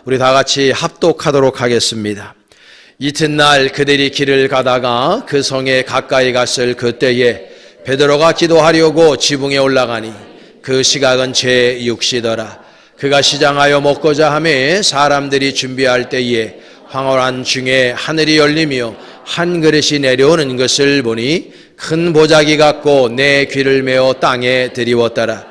우리 다 같이 합독하도록 하겠습니다. 이튿날 그들이 길을 가다가 그 성에 가까이 갔을 그때에 베드로가 기도하려고 지붕에 올라가니 그 시각은 제6시더라. 그가 시장하여 먹고자 하매 사람들이 준비할 때에 황홀한 중에 하늘이 열리며 한 그릇이 내려오는 것을 보니 큰 보자기 같고 내 귀를 메어 땅에 들이웠더라.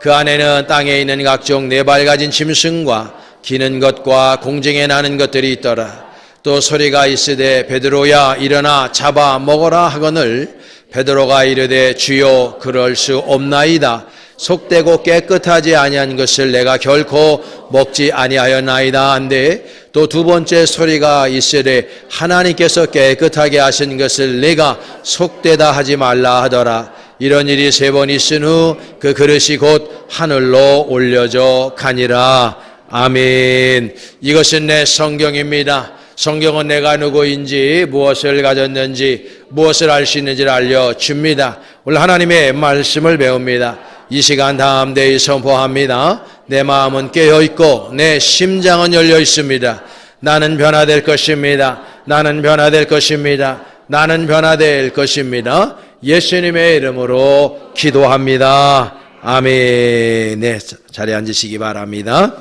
그 안에는 땅에 있는 각종 네 발 가진 짐승과 기는 것과 공중에 나는 것들이 있더라. 또 소리가 있으되 베드로야 일어나 잡아 먹어라 하거늘 베드로가 이르되 주여 그럴 수 없나이다. 속되고 깨끗하지 아니한 것을 내가 결코 먹지 아니하였나이다 한데 또 두 번째 소리가 있으되 하나님께서 깨끗하게 하신 것을 내가 속되다 하지 말라 하더라. 이런 일이 세 번 있은 후 그 그릇이 곧 하늘로 올려져 가니라. 아멘. 이것은 내 성경입니다. 성경은 내가 누구인지 무엇을 가졌는지 무엇을 알 수 있는지를 알려줍니다. 오늘 하나님의 말씀을 배웁니다. 이 시간 담대히 선포합니다. 내 마음은 깨어있고 내 심장은 열려 있습니다. 나는 변화될 것입니다. 나는 변화될 것입니다. 나는 변화될 것입니다. 예수님의 이름으로 기도합니다. 아멘. 네, 자리에 앉으시기 바랍니다.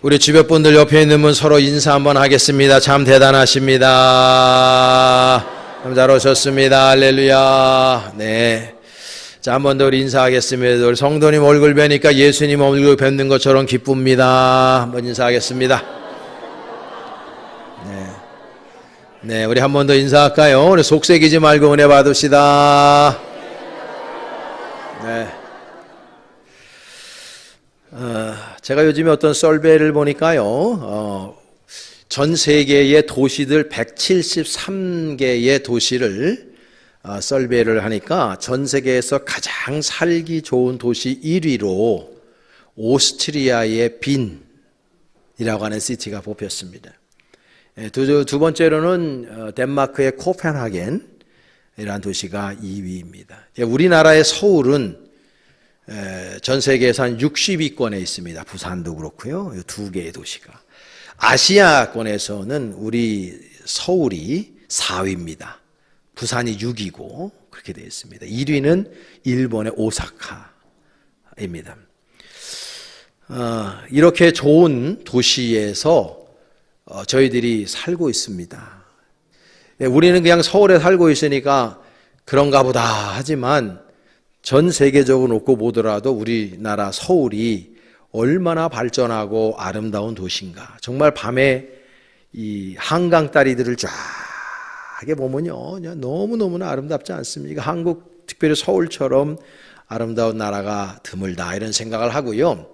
우리 주변 분들 옆에 있는 분 서로 인사 한번 하겠습니다. 참 대단하십니다. 참 잘 오셨습니다. 할렐루야. 네. 자, 한 번 더 우리 인사하겠습니다. 우리 성도님 얼굴 뵈니까 예수님 얼굴 뵙는 것처럼 기쁩니다. 한번 인사하겠습니다. 네. 네, 우리 한 번 더 인사할까요? 우리 속색이지 말고 은혜 받읍시다. 네. 제가 요즘에 어떤 썰베를 보니까요, 전 세계의 도시들 173개의 도시를 썰베를 하니까 전 세계에서 가장 살기 좋은 도시 1위로 오스트리아의 빈이라고 하는 시티가 뽑혔습니다. 두 번째로는 덴마크의 코펜하겐이라는 도시가 2위입니다. 우리나라의 서울은 전 세계에서 한 60위권에 있습니다. 부산도 그렇고요. 두 개의 도시가. 아시아권에서는 우리 서울이 4위입니다. 부산이 6위고 그렇게 되어 있습니다. 1위는 일본의 오사카입니다. 이렇게 좋은 도시에서 저희들이 살고 있습니다. 우리는 그냥 서울에 살고 있으니까 그런가 보다 하지만 전 세계적으로 놓고 보더라도 우리나라 서울이 얼마나 발전하고 아름다운 도시인가. 정말 밤에 이 한강 다리들을 쫙 보면요, 너무너무나 아름답지 않습니까? 한국, 특별히 서울처럼 아름다운 나라가 드물다 이런 생각을 하고요.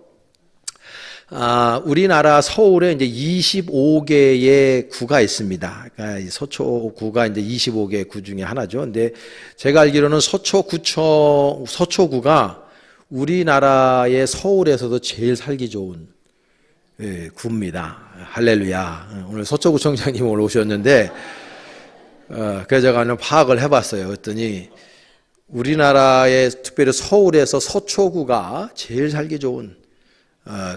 우리나라 서울에 이제 25개의 구가 있습니다. 그러니까 서초구가 이제 25개 구 중에 하나죠. 근데 제가 알기로는 서초구가 우리나라의 서울에서도 제일 살기 좋은 구입니다. 할렐루야. 오늘 서초구청장님 오늘 오셨는데, 그래서 제가 한번 파악을 해봤어요. 그랬더니 우리나라의 특별히 서울에서 서초구가 제일 살기 좋은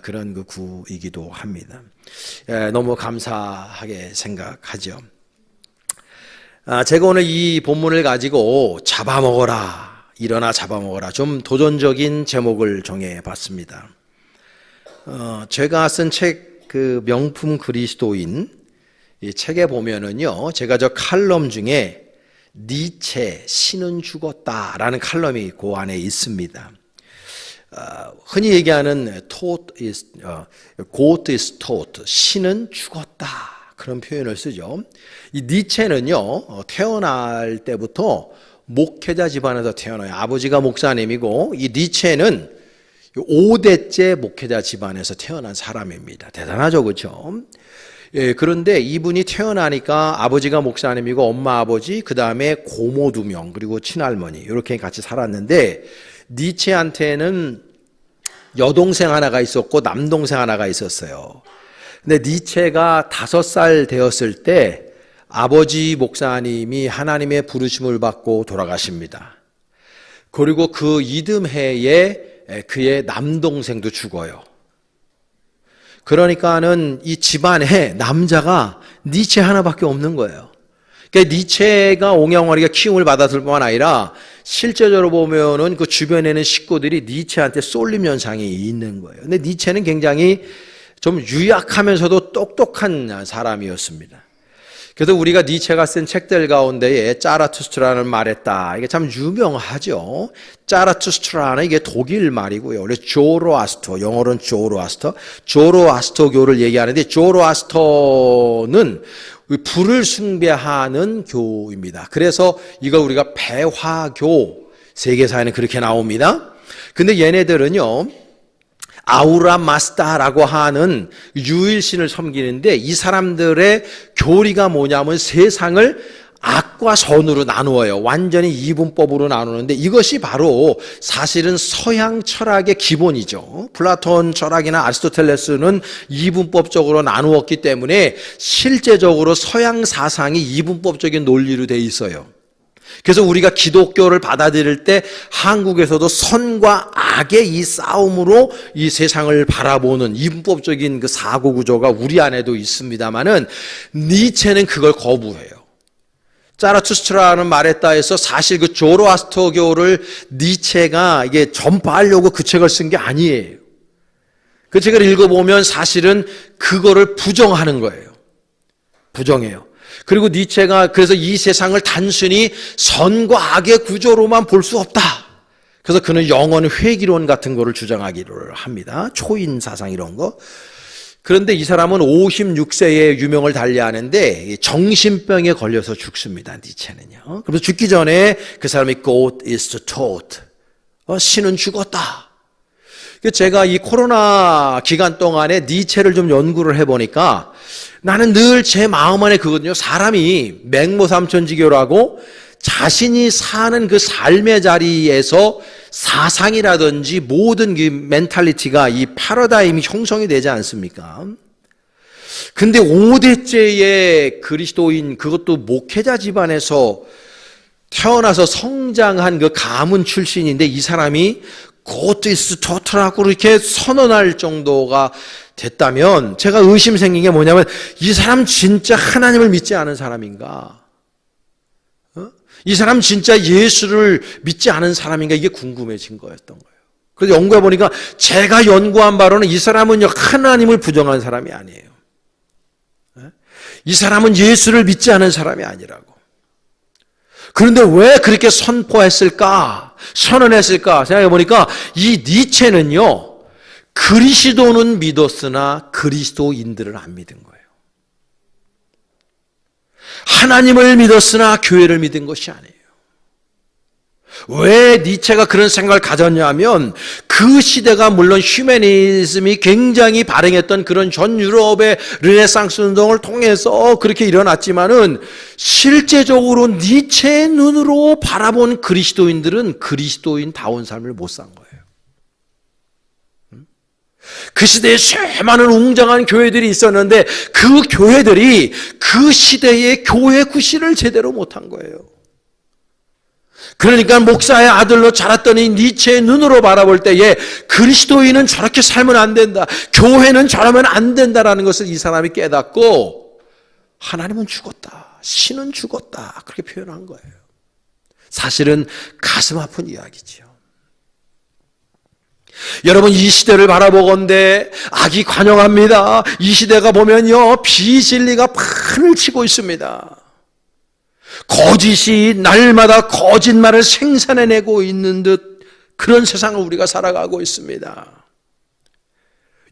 그런 그 구이기도 합니다. 너무 감사하게 생각하죠. 제가 오늘 이 본문을 가지고 잡아먹어라, 일어나 잡아먹어라, 좀 도전적인 제목을 정해봤습니다. 제가 쓴 책 그 명품 그리스도인 이 책에 보면은요, 제가 저 칼럼 중에 니체 신은 죽었다라는 칼럼이 그 안에 있습니다. 흔히 얘기하는 God is taught, 신은 죽었다 그런 표현을 쓰죠. 이 니체는요, 태어날 때부터 목회자 집안에서 태어나요. 아버지가 목사님이고 이 니체는 5대째 목회자 집안에서 태어난 사람입니다. 대단하죠, 그렇죠? 예, 그런데 이분이 태어나니까 아버지가 목사님이고 엄마 아버지 그 다음에 고모 2명 그리고 친할머니 이렇게 같이 살았는데 니체한테는 여동생 하나가 있었고 남동생 하나가 있었어요. 근데 니체가 5살 되었을 때 아버지 목사님이 하나님의 부르심을 받고 돌아가십니다. 그리고 그 이듬해에 그의 남동생도 죽어요. 그러니까는 이 집안에 남자가 니체 하나밖에 없는 거예요. 그러니까 니체가 옹영어리가 키움을 받았을 뿐만 아니라 실제적으로 보면은 그 주변에는 식구들이 니체한테 쏠림 현상이 있는 거예요. 근데 니체는 굉장히 좀 유약하면서도 똑똑한 사람이었습니다. 그래서 우리가 니체가 쓴 책들 가운데에 짜라투스트라는 말했다. 이게 참 유명하죠. 짜라투스트라는 이게 독일 말이고요. 원래 조로아스터, 영어로는 조로아스터교를 얘기하는데 조로아스터는 불을 숭배하는 교입니다. 그래서 이걸 우리가 배화교, 세계사에는 그렇게 나옵니다. 근데 얘네들은요, 아우라 마스다라고 하는 유일신을 섬기는데 이 사람들의 교리가 뭐냐면 세상을 악과 선으로 나누어요. 완전히 이분법으로 나누는데 이것이 바로 사실은 서양 철학의 기본이죠. 플라톤 철학이나 아리스토텔레스는 이분법적으로 나누었기 때문에 실제적으로 서양 사상이 이분법적인 논리로 돼 있어요. 그래서 우리가 기독교를 받아들일 때 한국에서도 선과 악의 이 싸움으로 이 세상을 바라보는 이분법적인 그 사고 구조가 우리 안에도 있습니다만은 니체는 그걸 거부해요. 짜라투스트라는 말했다 해서 사실 그 조로아스터교를 니체가 이게 전파하려고 그 책을 쓴 게 아니에요. 그 책을 읽어보면 사실은 그거를 부정하는 거예요. 부정해요. 그리고 니체가 그래서 이 세상을 단순히 선과 악의 구조로만 볼 수 없다. 그래서 그는 영원 회귀론 같은 거를 주장하기를 합니다. 초인 사상 이런 거. 그런데 이 사람은 56세에 유명을 달리하는데 정신병에 걸려서 죽습니다. 니체는요. 그래서 죽기 전에 그 사람이 God is taught. 신은 죽었다. 제가 이 코로나 기간 동안에 니체를 좀 연구를 해보니까 나는 늘 제 마음 안에 그거든요. 사람이 맹모삼천지교라고 자신이 사는 그 삶의 자리에서 사상이라든지 모든 그 멘탈리티가 이 패러다임이 형성이 되지 않습니까? 근데 5대째의 그리스도인, 그것도 목회자 집안에서 태어나서 성장한 그 가문 출신인데 이 사람이 고트이스 토트라고 이렇게 선언할 정도가 됐다면 제가 의심 생긴 게 뭐냐면 이 사람 진짜 하나님을 믿지 않은 사람인가? 이 사람 진짜 예수를 믿지 않은 사람인가? 이게 궁금해진 거였던 거예요. 그래서 연구해 보니까 제가 연구한 바로는 이 사람은 하나님을 부정한 사람이 아니에요. 이 사람은 예수를 믿지 않은 사람이 아니라고. 그런데 왜 그렇게 선포했을까? 선언했을까? 생각해 보니까 이 니체는요, 그리스도는 믿었으나 그리스도인들을 안 믿은 거예요. 하나님을 믿었으나 교회를 믿은 것이 아니에요. 왜 니체가 그런 생각을 가졌냐면 그 시대가 물론 휴머니즘이 굉장히 발행했던 그런 전 유럽의 르네상스 운동을 통해서 그렇게 일어났지만은 실제적으로 니체의 눈으로 바라본 그리스도인들은 그리스도인다운 삶을 못 산 거예요. 그 시대에 수많은 웅장한 교회들이 있었는데 그 교회들이 그 시대의 교회 구실을 제대로 못한 거예요. 그러니까 목사의 아들로 자랐더니 니체의 눈으로 바라볼 때에 그리스도인은 저렇게 살면 안 된다. 교회는 저러면 안 된다라는 것을 이 사람이 깨닫고 하나님은 죽었다. 신은 죽었다. 그렇게 표현한 거예요. 사실은 가슴 아픈 이야기죠. 여러분 이 시대를 바라보건대 악이 관영합니다. 이 시대가 보면요 비진리가 판을 치고 있습니다. 거짓이 날마다 거짓말을 생산해내고 있는 듯 그런 세상을 우리가 살아가고 있습니다.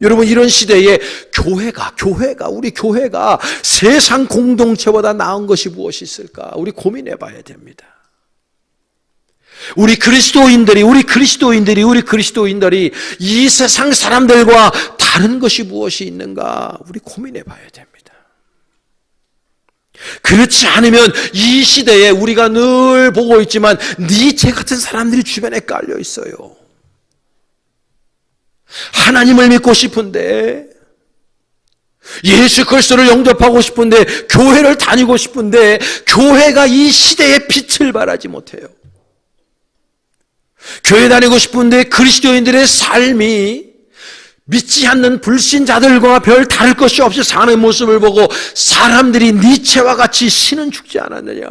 여러분 이런 시대에 우리 교회가 세상 공동체보다 나은 것이 무엇이 있을까? 우리 고민해 봐야 됩니다. 우리 그리스도인들이 이 세상 사람들과 다른 것이 무엇이 있는가? 우리 고민해 봐야 됩니다. 그렇지 않으면 이 시대에 우리가 늘 보고 있지만 니체 같은 사람들이 주변에 깔려 있어요. 하나님을 믿고 싶은데 예수 그리스도를 영접하고 싶은데 교회를 다니고 싶은데 교회가 이 시대의 빛을 발하지 못해요. 교회 다니고 싶은데 그리스도인들의 삶이 믿지 않는 불신자들과 별 다를 것이 없이 사는 모습을 보고 사람들이 니체와 같이 신은 죽지 않았느냐,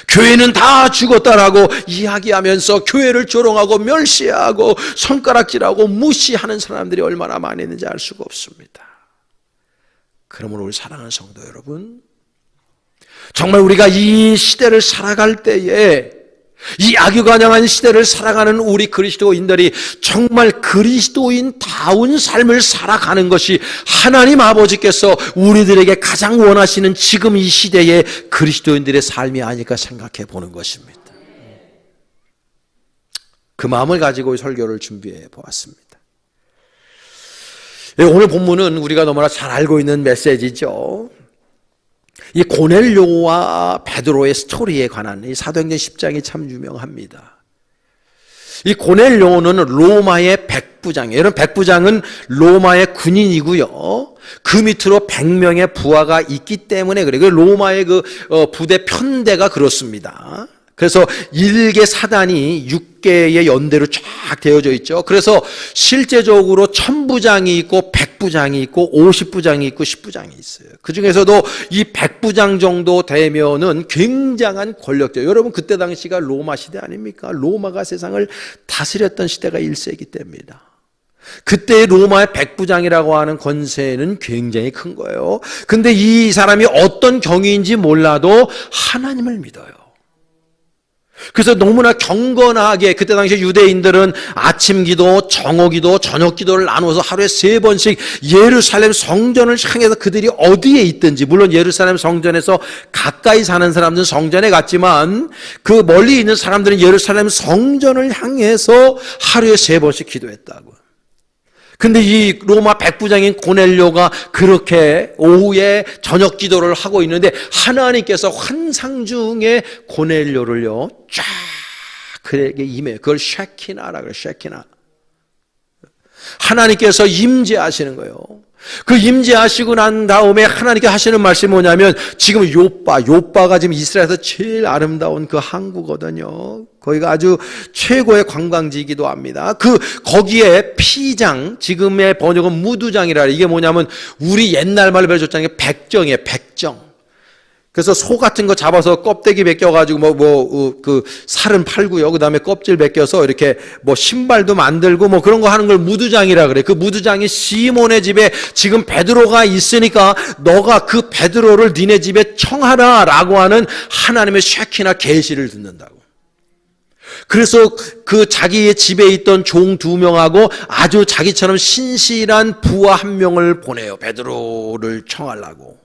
교회는 다 죽었다라고 이야기하면서 교회를 조롱하고 멸시하고 손가락질하고 무시하는 사람들이 얼마나 많이 있는지 알 수가 없습니다. 그러므로 우리 사랑하는 성도 여러분, 정말 우리가 이 시대를 살아갈 때에, 이 악유간영한 시대를 살아가는 우리 그리스도인들이 정말 그리스도인다운 삶을 살아가는 것이 하나님 아버지께서 우리들에게 가장 원하시는 지금 이 시대의 그리스도인들의 삶이 아닐까 생각해 보는 것입니다. 그 마음을 가지고 설교를 준비해 보았습니다. 오늘 본문은 우리가 너무나 잘 알고 있는 메시지죠. 이 고넬료와 베드로의 스토리에 관한 이 사도행전 10장이 참 유명합니다. 이 고넬료는 로마의 백부장이에요. 여러분, 백부장은 로마의 군인이고요. 그 밑으로 100명의 부하가 있기 때문에 그래요. 로마의 그 부대 편대가 그렇습니다. 그래서 1개 사단이 6개의 연대로 쫙 되어져 있죠. 그래서 실제적으로 1000부장이 있고 100부장이 있고 50부장이 있고 10부장이 있어요. 그 중에서도 이 100부장 정도 되면은 굉장한 권력자. 여러분, 그때 당시가 로마 시대 아닙니까? 로마가 세상을 다스렸던 시대가 1세기 때입니다. 그때 로마의 백부장이라고 하는 권세는 굉장히 큰 거예요. 근데 이 사람이 어떤 경위인지 몰라도 하나님을 믿어요. 그래서 너무나 경건하게, 그때 당시 유대인들은 아침 기도, 정오 기도, 저녁 기도를 나누어서 하루에 3번씩 예루살렘 성전을 향해서 그들이 어디에 있든지, 물론 예루살렘 성전에서 가까이 사는 사람들은 성전에 갔지만 그 멀리 있는 사람들은 예루살렘 성전을 향해서 하루에 3번씩 기도했다고. 근데 이 로마 백부장인 고넬료가 그렇게 오후에 저녁 기도를 하고 있는데 하나님께서 환상 중에 고넬료를요 쫙 그에게 임해요. 그걸 쉐키나라 그래요. 쉐키나. 하나님께서 임재하시는 거예요. 그 임재하시고 난 다음에 하나님께 하시는 말씀이 뭐냐면, 지금 요빠가 지금 이스라엘에서 제일 아름다운 그 항구거든요. 거기가 아주 최고의 관광지이기도 합니다. 거기에 피장, 지금의 번역은 무두장이라, 이게 뭐냐면 우리 옛날 말로 배워줬잖아요. 백정이에요. 백정. 그래서 소 같은 거 잡아서 껍데기 벗겨가지고 그 살은 팔고요. 그 다음에 껍질 벗겨서 이렇게 신발도 만들고 그런 거 하는 걸 무두장이라 그래. 그 무두장이 시몬의 집에 지금 베드로가 있으니까 너가 그 베드로를 니네 집에 청하라라고 하는 하나님의 쉐키나 계시를 듣는다고. 그래서 그 자기의 집에 있던 종 2명하고 아주 자기처럼 신실한 부하 1명을 보내요. 베드로를 청하려고.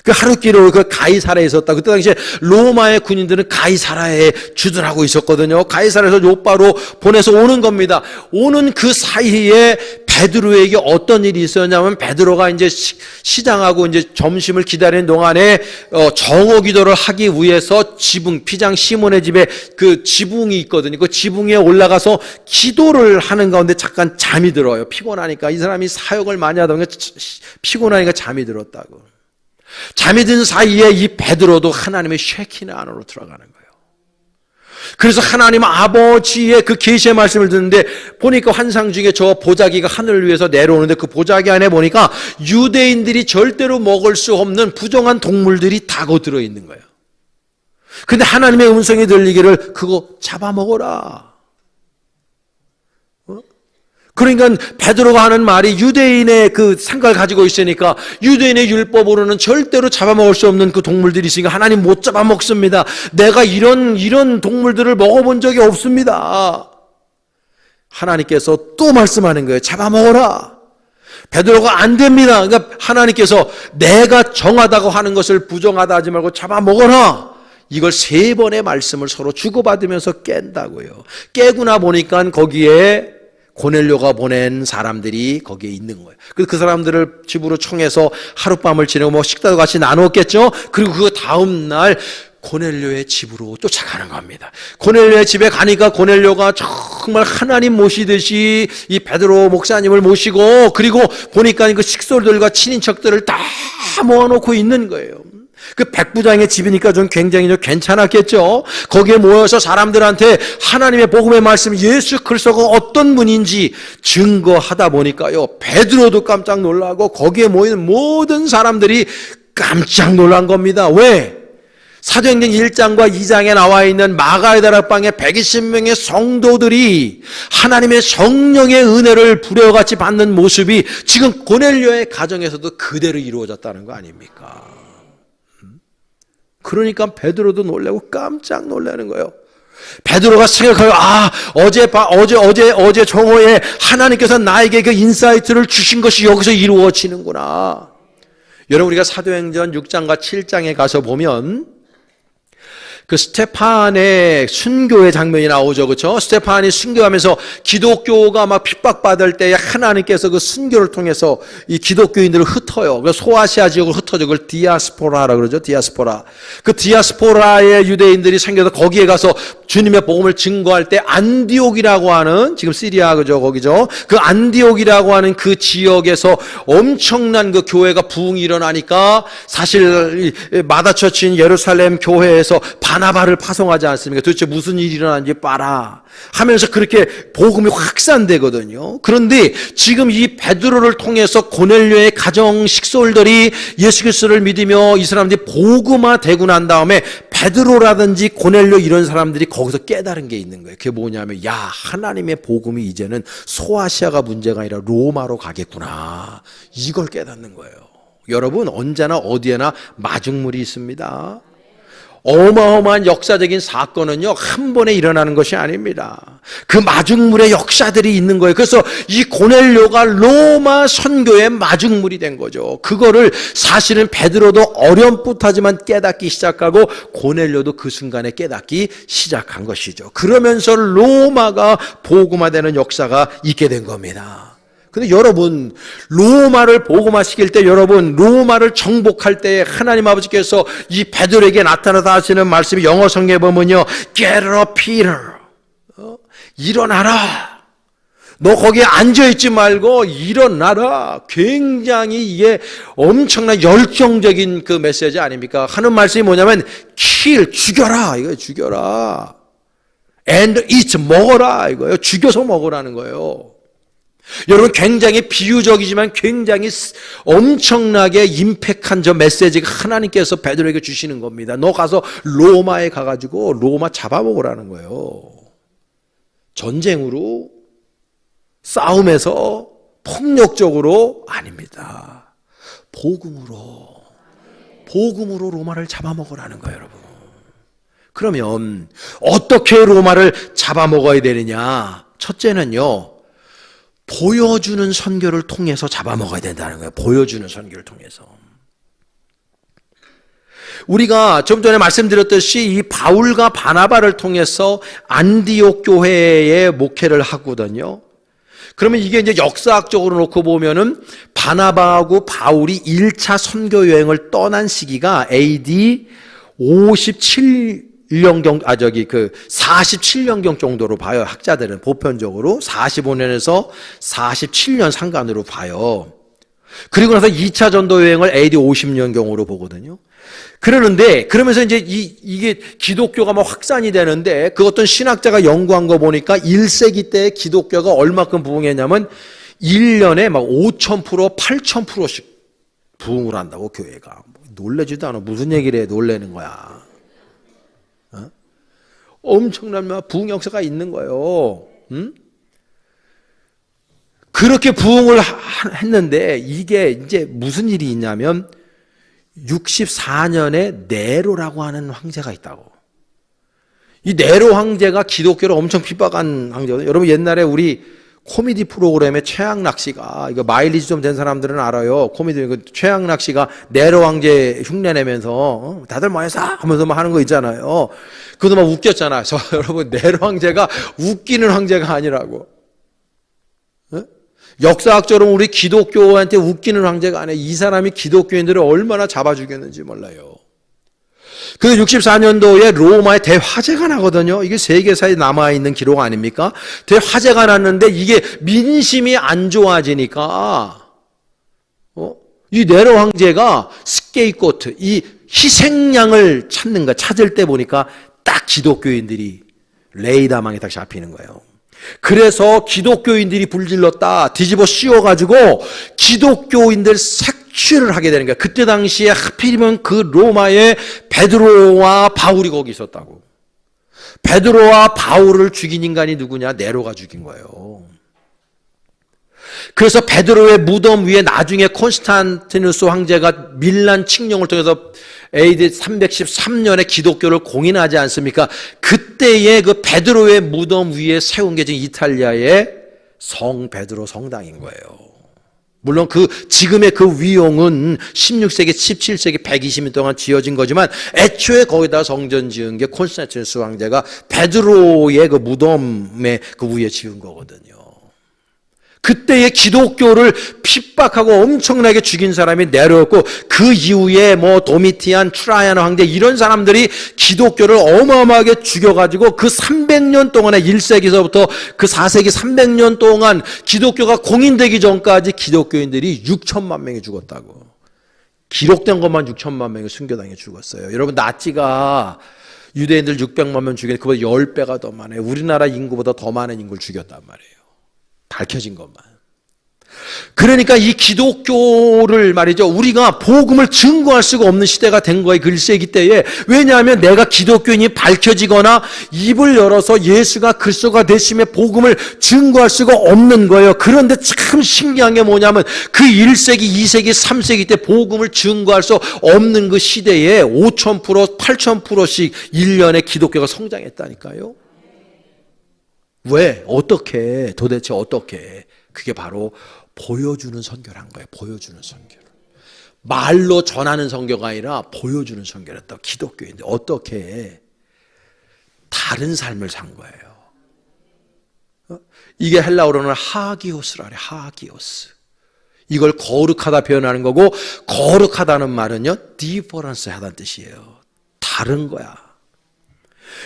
그 하루길로 그 가이사라에 있었다. 그때 당시에 로마의 군인들은 가이사라에 주둔하고 있었거든요. 가이사라에서 요빠로 보내서 오는 겁니다. 오는 그 사이에 베드로에게 어떤 일이 있었냐면, 베드로가 이제 시장하고 이제 점심을 기다리는 동안에 정오 기도를 하기 위해서 피장 시몬의 집에 그 지붕이 있거든요. 그 지붕에 올라가서 기도를 하는 가운데 잠깐 잠이 들어요. 피곤하니까. 이 사람이 사역을 많이 하다 보니까 피곤하니까 잠이 들었다고. 잠이 든 사이에 이 베드로도 하나님의 쉐키나 안으로 들어가는 거예요. 그래서 하나님 아버지의 그 계시의 말씀을 듣는데, 보니까 환상 중에 저 보자기가 하늘을 위해서 내려오는데, 그 보자기 안에 보니까 유대인들이 절대로 먹을 수 없는 부정한 동물들이 다 거 들어있는 거예요. 근데 하나님의 음성이 들리기를 그거 잡아먹어라. 그러니까 베드로가 하는 말이 유대인의 그 생각을 가지고 있으니까, 유대인의 율법으로는 절대로 잡아먹을 수 없는 그 동물들이 있으니까 하나님 못 잡아먹습니다. 내가 이런 동물들을 먹어본 적이 없습니다. 하나님께서 또 말씀하는 거예요. 잡아먹어라. 베드로가 안 됩니다. 그러니까 하나님께서 내가 정하다고 하는 것을 부정하다 하지 말고 잡아먹어라. 이걸 3번의 말씀을 서로 주고받으면서 깬다고요. 깨고 나 보니까 거기에 고넬료가 보낸 사람들이 거기에 있는 거예요. 그래서 그 사람들을 집으로 청해서 하룻밤을 지내고 식사도 같이 나눴겠죠. 그리고 그 다음 날 고넬료의 집으로 쫓아가는 겁니다. 고넬료의 집에 가니까 고넬료가 정말 하나님 모시듯이 이 베드로 목사님을 모시고, 그리고 보니까 그 식솔들과 친인척들을 다 모아놓고 있는 거예요. 그 백부장의 집이니까 좀 굉장히 좀 괜찮았겠죠. 거기에 모여서 사람들한테 하나님의 복음의 말씀, 예수 그리스도가 어떤 분인지 증거하다 보니까요, 베드로도 깜짝 놀라고 거기에 모이는 모든 사람들이 깜짝 놀란 겁니다. 왜? 사도행전 1장과 2장에 나와 있는 마가의 다락방에 120명의 성도들이 하나님의 성령의 은혜를 부려같이 받는 모습이 지금 고넬료의 가정에서도 그대로 이루어졌다는 거 아닙니까? 그러니까 베드로도 놀라고 깜짝 놀라는 거예요. 베드로가 생각하고, 어제 정오에 하나님께서 나에게 그 인사이트를 주신 것이 여기서 이루어지는구나. 여러분, 우리가 사도행전 6장과 7장에 가서 보면 그 스테판의 순교의 장면이 나오죠. 그렇죠? 스테판이 순교하면서 기독교가 막 핍박받을 때에 하나님께서 그 순교를 통해서 이 기독교인들을 흩어요. 그 소아시아 지역을 흩어져. 그걸 디아스포라라 그러죠. 디아스포라. 그 디아스포라의 유대인들이 생겨서 거기에 가서 주님의 복음을 증거할 때 안디옥이라고 하는, 지금 시리아 그죠? 거기죠. 그 안디옥이라고 하는 그 지역에서 엄청난 그 교회가 부흥이 일어나니까 사실 마다처치인 예루살렘 교회에서 바나바를 파송하지 않습니까? 도대체 무슨 일이 일어났는지 봐라 하면서 그렇게 복음이 확산되거든요. 그런데 지금 이 베드로를 통해서 고넬료의 가정 식솔들이 예수 그리스도를 믿으며 이 사람들이 복음화되고 난 다음에 베드로라든지 고넬료 이런 사람들이 거기서 깨달은 게 있는 거예요. 그게 뭐냐면, 야, 하나님의 복음이 이제는 소아시아가 문제가 아니라 로마로 가겠구나. 이걸 깨닫는 거예요. 여러분, 언제나 어디에나 마중물이 있습니다. 어마어마한 역사적인 사건은요, 한 번에 일어나는 것이 아닙니다. 그 마중물의 역사들이 있는 거예요. 그래서 이 고넬료가 로마 선교의 마중물이 된 거죠. 그거를 사실은 베드로도 어렴풋하지만 깨닫기 시작하고 고넬료도 그 순간에 깨닫기 시작한 것이죠. 그러면서 로마가 복음화되는 역사가 있게 된 겁니다. 근데 여러분, 로마를 복음화시킬 때, 여러분 로마를 정복할 때 하나님 아버지께서 이 베드로에게 나타나서 하시는 말씀이 영어 성경에 보면요, Get up, Peter. 일어나라. 너 거기에 앉아있지 말고 일어나라. 굉장히 이게 엄청난 열정적인 그 메시지 아닙니까? 하는 말씀이 뭐냐면 kill, 죽여라. 이거예요. 죽여라. And eat, 먹어라. 이거예요. 죽여서 먹으라는 거예요. 여러분, 굉장히 비유적이지만 굉장히 엄청나게 임팩한 저 메시지가 하나님께서 베드로에게 주시는 겁니다. 너 가서 로마에 가가지고 로마 잡아먹으라는 거예요. 전쟁으로, 싸움에서, 폭력적으로 아닙니다. 복음으로 로마를 잡아먹으라는 거예요, 여러분. 그러면 어떻게 로마를 잡아먹어야 되느냐? 첫째는요, 보여주는 선교를 통해서 잡아먹어야 된다는 거예요. 보여주는 선교를 통해서. 우리가 좀 전에 말씀드렸듯이 이 바울과 바나바를 통해서 안디옥 교회에 목회를 하거든요. 그러면 이게 이제 역사학적으로 놓고 보면은 바나바하고 바울이 1차 선교 여행을 떠난 시기가 AD 47년경 정도로 봐요. 학자들은 보편적으로 45년에서 47년 상간으로 봐요. 그리고 나서 2차 전도 여행을 AD 50년경으로 보거든요. 그러면서 이제 이게 기독교가 막 확산이 되는데, 그 어떤 신학자가 연구한 거 보니까 1세기 때 기독교가 얼마큼 부흥했냐면 1년에 막 5,000%, 8,000%씩 부흥을 한다고, 교회가. 놀라지도 않아. 무슨 얘기를 해 놀라는 거야. 엄청난 부흥 역사가 있는 거예요. 그렇게 부흥을 했는데 이게 이제 무슨 일이 있냐면 64년에 네로라고 하는 황제가 있다고. 이 네로 황제가 기독교를 엄청 핍박한 황제거든요. 여러분, 옛날에 우리 코미디 프로그램에 최양락 씨가, 이거 마일리지 좀 된 사람들은 알아요. 코미디, 최양락 씨가 네로 황제 흉내내면서 다들 뭐해서 하면서 막 하는 거 있잖아요. 그것도 막 웃겼잖아요. 여러분, 네로 황제가 웃기는 황제가 아니라고. 역사학적으로 우리 기독교한테 웃기는 황제가 아니에요. 이 사람이 기독교인들을 얼마나 잡아 죽였는지 몰라요. 그 64년도에 로마에 대화재가 나거든요. 이게 세계사에 남아있는 기록 아닙니까? 대화재가 났는데 이게 민심이 안 좋아지니까 이 네로 황제가 스케이코트, 이 희생양을 찾을 때 보니까 딱 기독교인들이 레이다망에 딱 잡히는 거예요. 그래서 기독교인들이 불질렀다 뒤집어 씌워가지고 기독교인들 색취를 하게 되는 거예요. 그때 당시에 하필이면 그 로마에 베드로와 바울이 거기 있었다고. 베드로와 바울을 죽인 인간이 누구냐? 네로가 죽인 거예요. 그래서 베드로의 무덤 위에 나중에 콘스탄티누스 황제가 밀란 칙령을 통해서 AD 313년에 기독교를 공인하지 않습니까? 그때의 그 베드로의 무덤 위에 세운 게 지금 이탈리아의 성 베드로 성당인 거예요. 물론 지금의 그 위용은 16세기, 17세기 120년 동안 지어진 거지만 애초에 거기다 성전 지은 게 콘스탄티누스 황제가 베드로의 그 무덤의 그 위에 지은 거거든요. 그때의 기독교를 핍박하고 엄청나게 죽인 사람이 네로였고 그 이후에 도미티안, 트라이안 황제 이런 사람들이 기독교를 어마어마하게 죽여가지고 그 300년 동안의 1세기서부터 그 4세기 300년 동안 기독교가 공인되기 전까지 기독교인들이 6천만 명이 죽었다고. 기록된 것만 6천만 명이 순교당해 죽었어요. 여러분 나치가 유대인들 600만 명 죽였는데 그보다 10배가 더 많아요. 우리나라 인구보다 더 많은 인구를 죽였단 말이에요. 밝혀진 것만. 그러니까 이 기독교를 말이죠, 우리가 복음을 증거할 수가 없는 시대가 된 거예요. 그 1세기 때에. 왜냐하면 내가 기독교인이 밝혀지거나 입을 열어서 예수가 그리스도가 되심의 복음을 증거할 수가 없는 거예요. 그런데 참 신기한 게 뭐냐면 그 1세기, 2세기, 3세기 때 복음을 증거할 수 없는 그 시대에 5,000%, 8,000%씩 1년에 기독교가 성장했다니까요. 왜? 어떻게? 도대체 어떻게? 그게 바로 보여주는 선교를 한 거예요. 보여주는 선교를. 말로 전하는 선교가 아니라 보여주는 선교를 했다. 기독교인들 어떻게? 다른 삶을 산 거예요. 이게 헬라어로는 하기오스라 그래. 하기오스. 이걸 거룩하다 표현하는 거고 거룩하다는 말은요. 디퍼런스 하다는 뜻이에요. 다른 거야.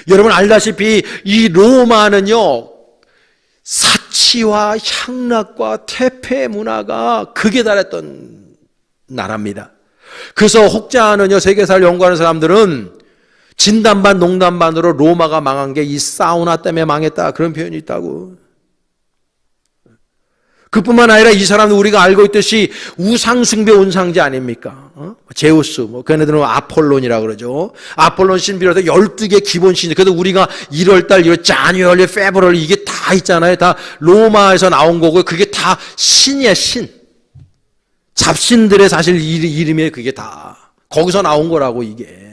여러분 알다시피 이 로마는요. 사치와 향락과 퇴폐 문화가 극에 달했던 나라입니다. 그래서 혹자는요, 세계사를 연구하는 사람들은 진단반 농담반으로 로마가 망한 게 이 사우나 때문에 망했다 그런 표현이 있다고. 그뿐만 아니라 이 사람은 우리가 알고 있듯이 우상숭배 온상제 아닙니까? 제우스, 걔네들은 아폴론이라고 그러죠. 아폴론 신 비롯해 12개 기본 신. 그래도 우리가 1월달, 자뉴얼리, 페브럴 이게 다 있잖아요. 다 로마에서 나온 거고 그게 다 신이야, 신. 잡신들의 사실 이름이 그게 다. 거기서 나온 거라고 이게.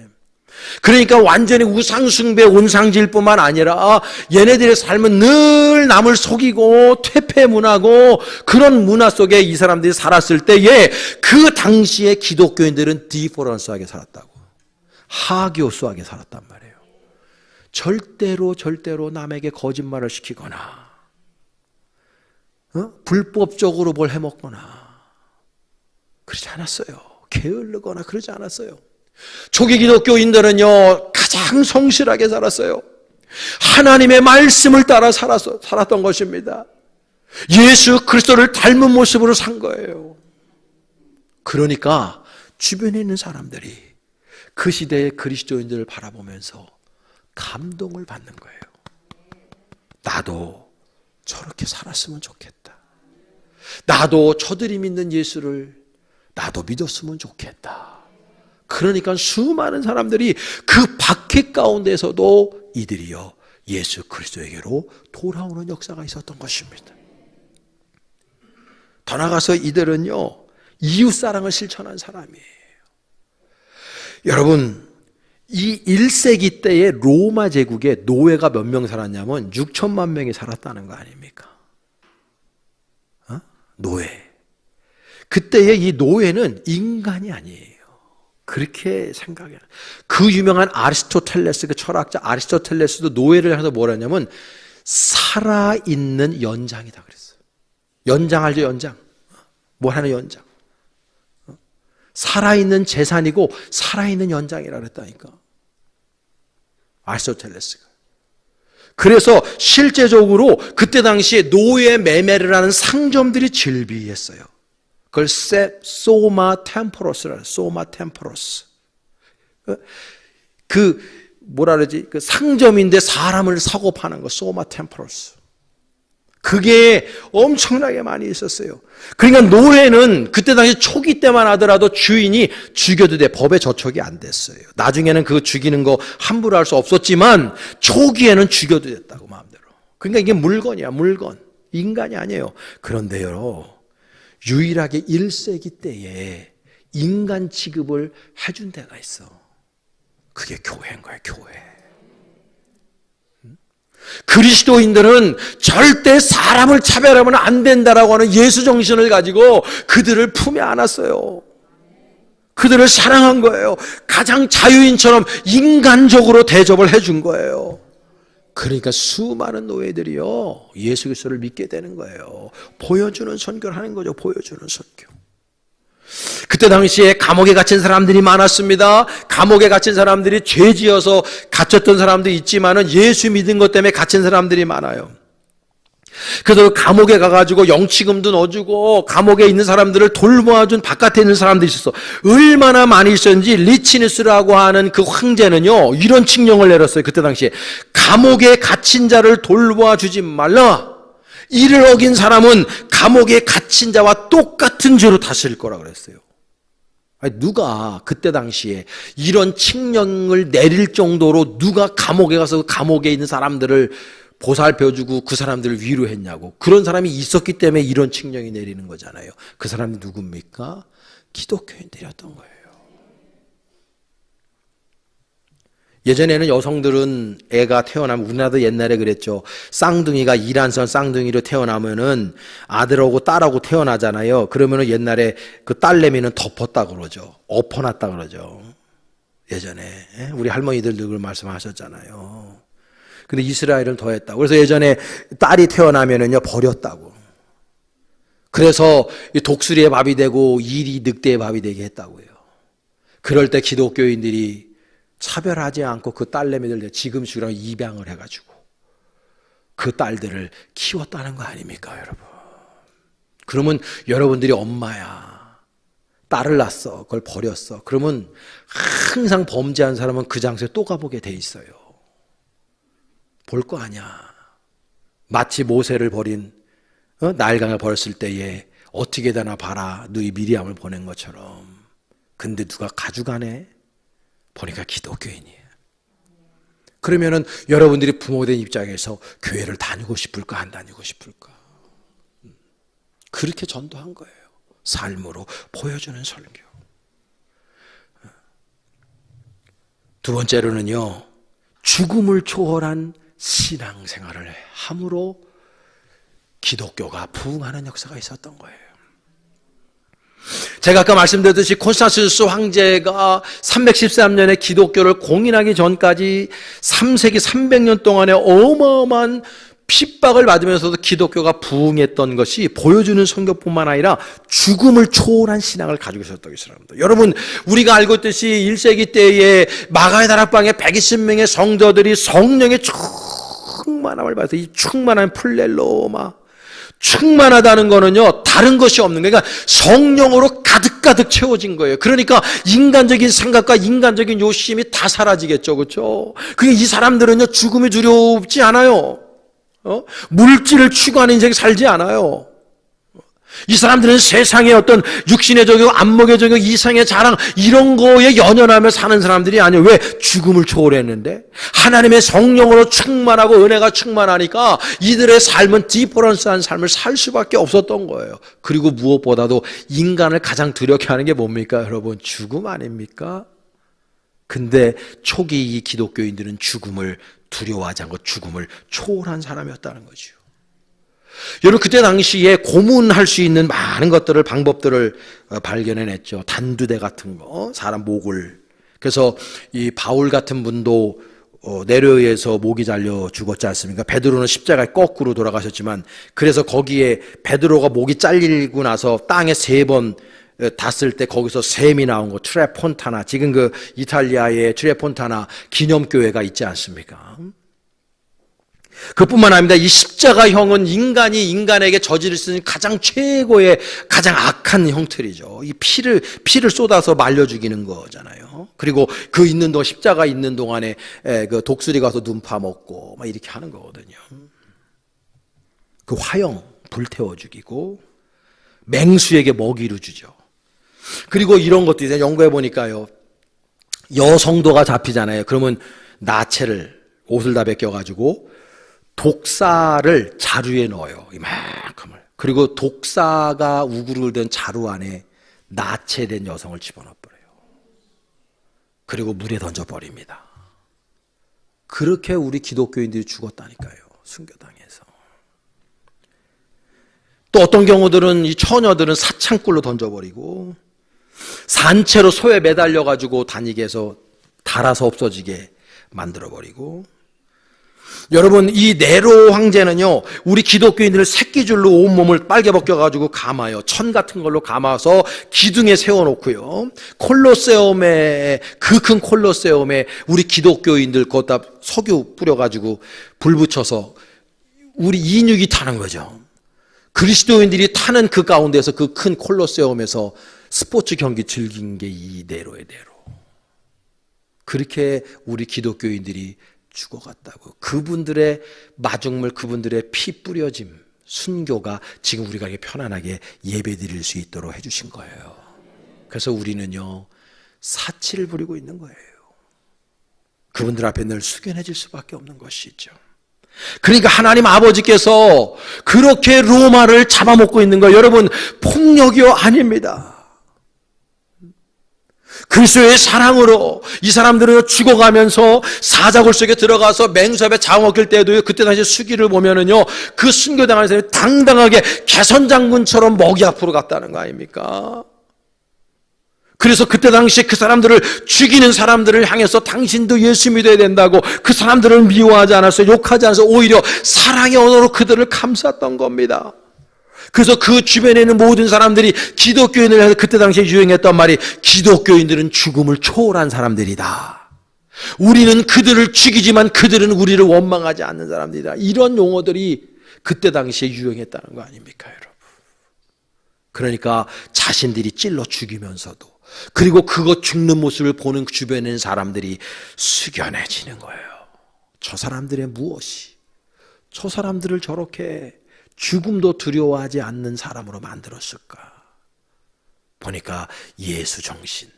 그러니까 완전히 우상숭배 온상질 뿐만 아니라 얘네들의 삶은 늘 남을 속이고 퇴폐 문화고 그런 문화 속에 이 사람들이 살았을 때에 그 당시에 기독교인들은 디퍼런스하게 살았다고. 하기오스하게 살았단 말이에요. 절대로 남에게 거짓말을 시키거나 불법적으로 뭘 해먹거나 그러지 않았어요. 게을르거나 그러지 않았어요. 초기 기독교인들은요 가장 성실하게 살았어요. 하나님의 말씀을 따라 살았던 것입니다. 예수 그리스도를 닮은 모습으로 산 거예요. 그러니까 주변에 있는 사람들이 그 시대의 그리스도인들을 바라보면서 감동을 받는 거예요. 나도 저렇게 살았으면 좋겠다. 나도 저들이 믿는 예수를 나도 믿었으면 좋겠다. 그러니까 수많은 사람들이 그 박해 가운데서도 이들이요 예수 그리스도에게로 돌아오는 역사가 있었던 것입니다. 더 나아가서 이들은요 이웃사랑을 실천한 사람이에요. 여러분 이 1세기 때의 로마 제국에 노예가 몇 명 살았냐면 6천만 명이 살았다는 거 아닙니까? 노예. 그때의 이 노예는 인간이 아니에요. 그렇게 생각해요. 그 유명한 아리스토텔레스, 그 철학자 아리스토텔레스도 노예를 해서 뭐라 했냐면 살아있는 연장이다 그랬어요. 연장 알죠? 연장. 뭐 하는 연장. 살아있는 재산이고 살아있는 연장이라 그랬다니까. 아리스토텔레스가. 그래서 실제적으로 그때 당시에 노예 매매를 하는 상점들이 즐비했어요. 그걸 소마 템포로스라, 소마 템포로스. 뭐라 그러지? 그 상점인데 사람을 사고 파는 거, 소마 템포로스. 그게 엄청나게 많이 있었어요. 그러니까 노예는 그때 당시 초기 때만 하더라도 주인이 죽여도 돼. 법에 저촉이 안 됐어요. 나중에는 그거 죽이는 거 함부로 할 수 없었지만 초기에는 죽여도 됐다고 마음대로. 그러니까 이게 물건이야, 물건. 인간이 아니에요. 그런데요, 유일하게 1세기 때에 인간 취급을 해준 데가 있어. 그게 교회인 거야, 교회. 그리스도인들은 절대 사람을 차별하면 안 된다라고 하는 예수 정신을 가지고 그들을 품에 안았어요. 그들을 사랑한 거예요. 가장 자유인처럼 인간적으로 대접을 해준 거예요. 그러니까 수많은 노예들이요, 예수 그리스도를 믿게 되는 거예요. 보여주는 선교를 하는 거죠. 보여주는 선교. 그때 당시에 감옥에 갇힌 사람들이 많았습니다. 감옥에 갇힌 사람들이 죄 지어서 갇혔던 사람도 있지만은 예수 믿은 것 때문에 갇힌 사람들이 많아요. 그래서 감옥에 가가지고 영치금도 넣어주고 감옥에 있는 사람들을 돌보아준 바깥에 있는 사람들이 있었어. 얼마나 많이 있었는지 리치니스라고 하는 그 황제는요, 이런 칙령을 내렸어요. 그때 당시에 감옥에 갇힌 자를 돌보아주지 말라. 이를 어긴 사람은 감옥에 갇힌 자와 똑같은 죄로 다스릴 거라 그랬어요. 아니, 누가 그때 당시에 이런 칙령을 내릴 정도로 누가 감옥에 가서 감옥에 있는 사람들을 보살펴주고 그 사람들을 위로했냐고. 그런 사람이 있었기 때문에 이런 칙령이 내리는 거잖아요. 그 사람이 누굽니까? 기독교인들이었던 거예요. 예전에는 여성들은 애가 태어나면, 우리나라도 옛날에 그랬죠. 쌍둥이가 이란선 쌍둥이로 태어나면은 아들하고 딸하고 태어나잖아요. 그러면은 옛날에 그 딸내미는 덮었다 그러죠. 엎어놨다 그러죠. 예전에. 우리 할머니들도 그걸 말씀하셨잖아요. 근데 이스라엘은 더 했다고. 그래서 예전에 딸이 태어나면은요, 버렸다고. 그래서 독수리의 밥이 되고 일이 늑대의 밥이 되게 했다고요. 그럴 때 기독교인들이 차별하지 않고 그 딸내미들 지금식으로 입양을 해가지고 그 딸들을 키웠다는 거 아닙니까, 여러분? 그러면 여러분들이 엄마야, 딸을 낳았어, 그걸 버렸어. 그러면 항상 범죄한 사람은 그 장소에 또 가보게 돼 있어요. 볼 거 아니야. 마치 모세를 버린 나일강을 버렸을 때에 어떻게 되나 봐라, 너희 미리암을 보낸 것처럼. 근데 누가 가져가네? 보니까 기독교인이에요. 그러면은 여러분들이 부모된 입장에서 교회를 다니고 싶을까, 안 다니고 싶을까? 그렇게 전도한 거예요. 삶으로 보여주는 설교. 두 번째로는요, 죽음을 초월한 신앙생활을 함으로 기독교가 부흥하는 역사가 있었던 거예요. 제가 아까 말씀드렸듯이 콘스탄티누스 황제가 313년에 기독교를 공인하기 전까지 3세기 300년 동안의 어마어마한 핍박을 받으면서도 기독교가 부흥했던 것이 보여주는 선교뿐만 아니라 죽음을 초월한 신앙을 가지고 있었던 사람들. 여러분, 우리가 알고 있듯이 1세기 때에 마가의 다락방에 120명의 성도들이 성령의 충만함을 받아서, 이 충만한 플렐로마, 충만하다는 거는요, 다른 것이 없는 거예요. 그러니까 성령으로 가득가득 채워진 거예요. 그러니까 인간적인 생각과 인간적인 욕심이 다 사라지겠죠, 그렇죠? 그게 이 사람들은요, 죽음이 두렵지 않아요. 물질을 추구하는 인생 살지 않아요. 이 사람들은 세상의 어떤 육신의 정욕, 안목의 정욕, 이상의 자랑, 이런 거에 연연하며 사는 사람들이 아니에요. 왜? 죽음을 초월했는데 하나님의 성령으로 충만하고 은혜가 충만하니까 이들의 삶은 디퍼런스한 삶을 살 수밖에 없었던 거예요. 그리고 무엇보다도 인간을 가장 두렵게 하는 게 뭡니까, 여러분? 죽음 아닙니까? 근데 초기 이 기독교인들은 죽음을 두려워하지 않고 죽음을 초월한 사람이었다는 거죠. 여러분, 그때 당시에 고문할 수 있는 많은 것들을, 방법들을 발견해냈죠. 단두대 같은 거, 사람 목을. 그래서 이 바울 같은 분도 네로에서 목이 잘려 죽었지 않습니까? 베드로는 십자가에 거꾸로 돌아가셨지만, 그래서 거기에 베드로가 목이 잘리고 나서 땅에 3번 닿았을 때 거기서 샘이 나온 거, 트레폰타나, 지금 그 이탈리아의 트레폰타나 기념교회가 있지 않습니까? 그뿐만 아닙니다. 이 십자가형은 인간이 인간에게 저지를 수 있는 가장 최고의 가장 악한 형틀이죠. 이 피를 쏟아서 말려 죽이는 거잖아요. 그리고 그 있는 동안 십자가 있는 동안에 그 독수리 가서 눈 파먹고 막 이렇게 하는 거거든요. 그 화형 불태워 죽이고 맹수에게 먹이를 주죠. 그리고 이런 것도 있어요. 연구해 보니까요. 여성도가 잡히잖아요. 그러면 나체를 옷을 다 벗겨가지고 독사를 자루에 넣어요. 이만큼을. 그리고 독사가 우글우글 된 자루 안에 나체된 여성을 집어넣어버려요. 그리고 물에 던져버립니다. 그렇게 우리 기독교인들이 죽었다니까요. 순교당해서. 또 어떤 경우들은 이 처녀들은 사창굴로 던져버리고 산채로 소에 매달려가지고 다니게 해서 달아서 없어지게 만들어버리고, 여러분 이 네로 황제는요 우리 기독교인들을 새끼줄로 온몸을 빨개 벗겨가지고 감아요. 천 같은 걸로 감아서 기둥에 세워놓고요, 콜로세움에, 그 큰 콜로세움에 우리 기독교인들 거기다 석유 뿌려가지고 불 붙여서 우리 인육이 타는 거죠. 그리스도인들이 타는 그 가운데서 그 큰 콜로세움에서 스포츠 경기 즐긴 게 이 네로의 네로. 그렇게 우리 기독교인들이 죽어갔다고. 그분들의 마중물, 그분들의 피 뿌려짐, 순교가 지금 우리가 편안하게 예배드릴 수 있도록 해주신 거예요. 그래서 우리는요 사치를 부리고 있는 거예요. 그분들 앞에 늘 숙연해질 수밖에 없는 것이죠. 그러니까 하나님 아버지께서 그렇게 로마를 잡아먹고 있는 거예요. 여러분, 폭력이요? 아닙니다. 그리스도의 사랑으로 이 사람들은 죽어가면서 사자굴 속에 들어가서 맹수압에 잡아먹힐 때도요, 그때 당시 수기를 보면은요, 그 순교당하는 사람이 당당하게 개선장군처럼 먹이 앞으로 갔다는 거 아닙니까? 그래서 그때 당시에 그 사람들을 죽이는 사람들을 향해서 당신도 예수 믿어야 된다고 그 사람들을 미워하지 않았어요. 욕하지 않아서 오히려 사랑의 언어로 그들을 감쌌던 겁니다. 그래서 그 주변에 있는 모든 사람들이 기독교인을 해서 그때 당시에 유행했던 말이 기독교인들은 죽음을 초월한 사람들이다. 우리는 그들을 죽이지만 그들은 우리를 원망하지 않는 사람들이다. 이런 용어들이 그때 당시에 유행했다는 거 아닙니까, 여러분? 그러니까 자신들이 찔러 죽이면서도, 그리고 그거 죽는 모습을 보는 주변에 있는 사람들이 숙연해지는 거예요. 저 사람들의 무엇이 저 사람들을 저렇게 죽음도 두려워하지 않는 사람으로 만들었을까? 보니까 예수 정신,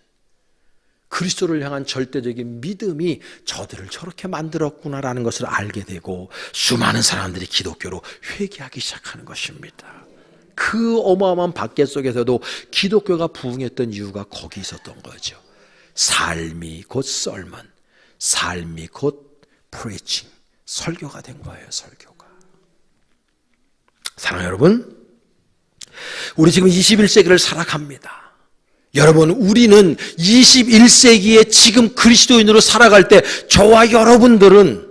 그리스도를 향한 절대적인 믿음이 저들을 저렇게 만들었구나라는 것을 알게 되고 수많은 사람들이 기독교로 회개하기 시작하는 것입니다. 그 어마어마한 밖에 속에서도 기독교가 부흥했던 이유가 거기 있었던 거죠. 삶이 곧 썰먼, 삶이 곧 프리칭, 설교가 된 거예요. 설교가. 사랑하는 여러분, 우리 지금 21세기를 살아갑니다. 여러분, 우리는 21세기에 지금 그리스도인으로 살아갈 때 저와 여러분들은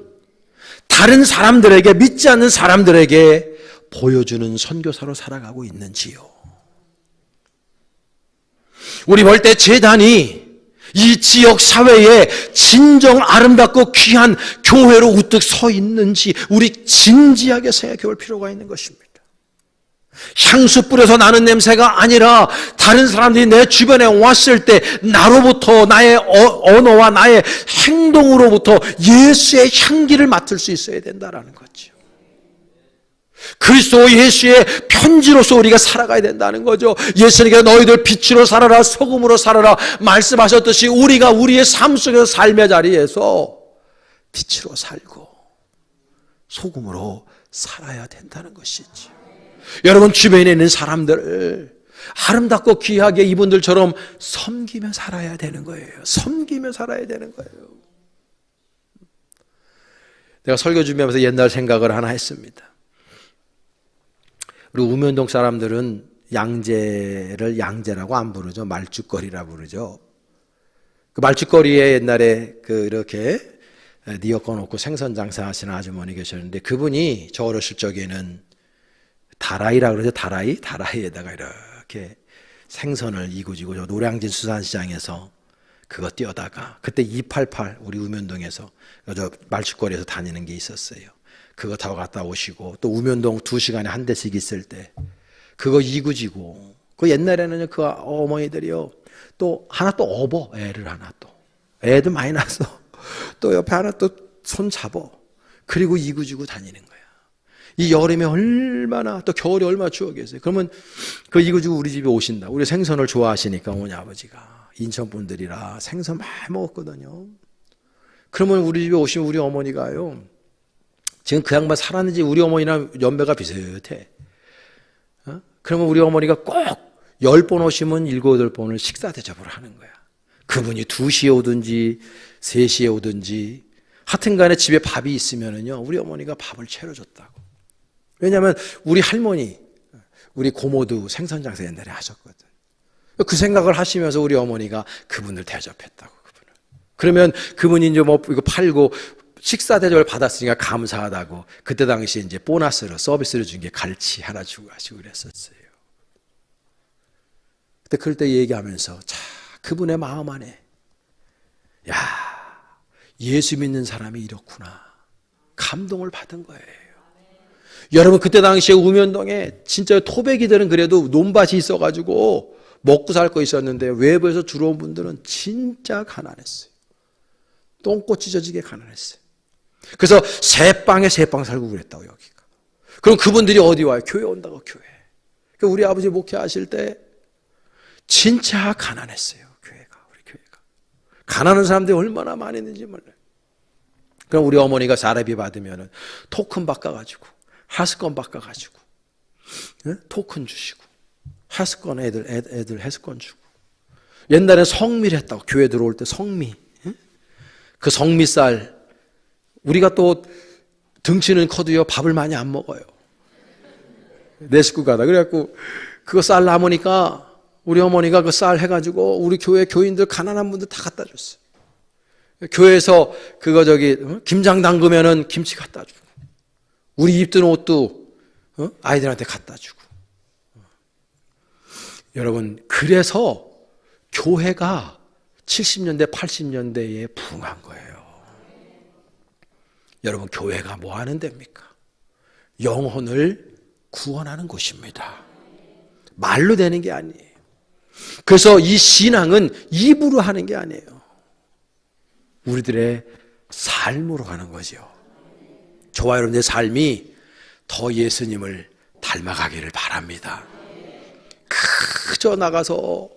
다른 사람들에게, 믿지 않는 사람들에게 보여주는 선교사로 살아가고 있는지요? 우리 볼 때 제단이 이 지역 사회에 진정 아름답고 귀한 교회로 우뚝 서 있는지 우리 진지하게 생각해 볼 필요가 있는 것입니다. 향수 뿌려서 나는 냄새가 아니라 다른 사람들이 내 주변에 왔을 때 나로부터, 나의 언어와 나의 행동으로부터 예수의 향기를 맡을 수 있어야 된다는 거죠. 그리스도 예수의 편지로서 우리가 살아가야 된다는 거죠. 예수님께서 너희들 빛으로 살아라, 소금으로 살아라 말씀하셨듯이 우리가 우리의 삶 속에서 삶의 자리에서 빛으로 살고 소금으로 살아야 된다는 것이죠. 여러분, 주변에 있는 사람들을 아름답고 귀하게 이분들처럼 섬기며 살아야 되는 거예요. 섬기며 살아야 되는 거예요. 내가 설교 준비하면서 옛날 생각을 하나 했습니다. 우리 우면동 사람들은 양재를 양재라고 안 부르죠. 말죽거리라 부르죠. 그 말죽거리에 옛날에 이렇게 니어 꺼놓고 생선 장사하시는 아주머니 계셨는데, 그분이 저 어렸을 적에는 다라이라 그러죠. 다라이에다가 이렇게 생선을 이고지고 저 노량진 수산시장에서 그거 띄어다가, 그때 288 우리 우면동에서 저 말죽거리에서 다니는 게 있었어요. 그거 타고 갔다 오시고, 또 우면동 2시간에 한 대씩 있을 때 그거 이구지고, 그 옛날에는 그 어머니들이요 또 하나 또 업어, 애를 하나 또 애들 많이 낳아서 또 옆에 하나 또 손 잡어, 그리고 이구지고 다니는 거야. 이 여름에 얼마나, 또 겨울에 얼마나 추웠겠어요. 그러면 그 이구지고 우리 집에 오신다. 우리 생선을 좋아하시니까 어머니 아버지가 인천 분들이라 생선 많이 먹었거든요. 그러면 우리 집에 오시면 우리 어머니가요, 지금 그 양반 살았는지 우리 어머니랑 연배가 비슷해. 그러면 우리 어머니가 꼭 10번 오시면 7, 8번을 식사 대접을 하는 거야. 그분이 2시에 오든지 3시에 오든지 하여튼 간에 집에 밥이 있으면은요, 우리 어머니가 밥을 차려줬다고. 왜냐하면 우리 할머니, 우리 고모도 생선장사 옛날에 하셨거든. 그 생각을 하시면서 우리 어머니가 그분을 대접했다고, 그분을. 그러면 그분이 이제 뭐 이거 팔고 식사 대접을 받았으니까 감사하다고 그때 당시에 이제 보너스로 서비스를 준 게 갈치 하나 주고 하시고 그랬었어요. 그때 그럴 때 얘기하면서 자, 그분의 마음 안에 야, 예수 믿는 사람이 이렇구나 감동을 받은 거예요. 여러분, 그때 당시에 우면동에 진짜 토백이들은 그래도 논밭이 있어가지고 먹고 살 거 있었는데 외부에서 들어온 분들은 진짜 가난했어요. 똥꼬 찢어지게 가난했어요. 그래서 세 방에 세 방 살고 그랬다고, 여기가. 그럼 그분들이 어디 와요? 교회 온다고, 교회. 그러니까 우리 아버지 목회하실 때 진짜 가난했어요, 교회가. 우리 교회가 가난한 사람들이 얼마나 많이 있는지 몰라요. 그럼 우리 어머니가 사례비 받으면 토큰 바꿔가지고 하스권 바꿔가지고 토큰 주시고 하스권 애들 하스권 주고. 옛날에 성미했다고, 교회 들어올 때 성미. 그 성미쌀, 우리가 또 등치는 커도요 밥을 많이 안 먹어요, 내 식구가다. 그래갖고 그거 쌀 남으니까 우리 어머니가 그 쌀 해가지고 우리 교회 교인들 가난한 분들 다 갖다 줬어요. 교회에서 그거 김장 담그면은 김치 갖다 주고, 우리 입던 옷도 아이들한테 갖다 주고. 여러분, 그래서 교회가 70년대 80년대에 부흥한 거예요. 여러분, 교회가 뭐 하는 데입니까? 영혼을 구원하는 곳입니다. 말로 되는 게 아니에요. 그래서 이 신앙은 입으로 하는 게 아니에요. 우리들의 삶으로 가는 거죠. 저와 여러분의 삶이 더 예수님을 닮아가기를 바랍니다. 그저 나가서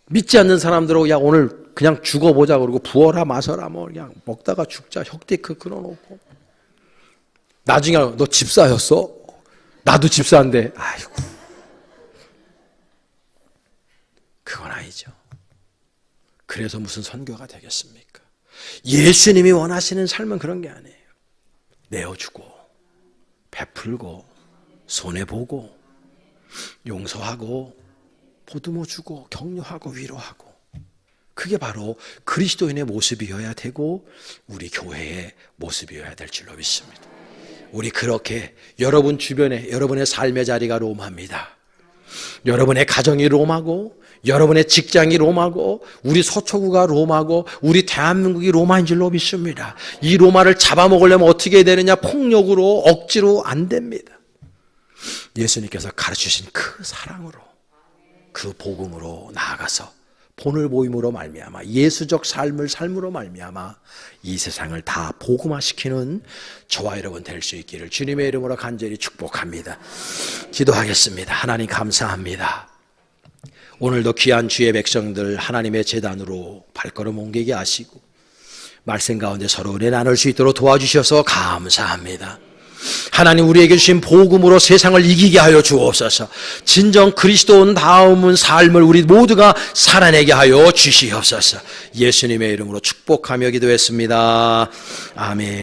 믿지 않는 사람들하고 야 오늘 그냥 죽어보자 그러고 부어라 마셔라 뭐 그냥 먹다가 죽자 혁대크 끊어놓고, 나중에 너 집사였어? 나도 집사인데. 아이고, 그건 아니죠. 그래서 무슨 선교가 되겠습니까? 예수님이 원하시는 삶은 그런 게 아니에요. 내어주고 베풀고 손해보고 용서하고 보듬어 주고 격려하고 위로하고, 그게 바로 그리스도인의 모습이어야 되고 우리 교회의 모습이어야 될 줄로 믿습니다. 우리 그렇게 여러분 주변에 여러분의 삶의 자리가 로마입니다. 여러분의 가정이 로마고 여러분의 직장이 로마고 우리 서초구가 로마고 우리 대한민국이 로마인 줄로 믿습니다. 이 로마를 잡아먹으려면 어떻게 해야 되느냐? 폭력으로 억지로 안 됩니다. 예수님께서 가르치신 그 사랑으로, 그 복음으로 나아가서 본을 보임으로 말미암아 예수적 삶으로 말미암아 이 세상을 다 복음화시키는 저와 여러분 될 수 있기를 주님의 이름으로 간절히 축복합니다. 기도하겠습니다. 하나님 감사합니다. 오늘도 귀한 주의 백성들 하나님의 제단으로 발걸음 옮기게 하시고 말씀 가운데 서로 은혜 나눌 수 있도록 도와주셔서 감사합니다. 하나님, 우리에게 주신 복음으로 세상을 이기게 하여 주옵소서. 진정 그리스도인 다음은 삶을 우리 모두가 살아내게 하여 주시옵소서. 예수님의 이름으로 축복하며 기도했습니다. 아멘.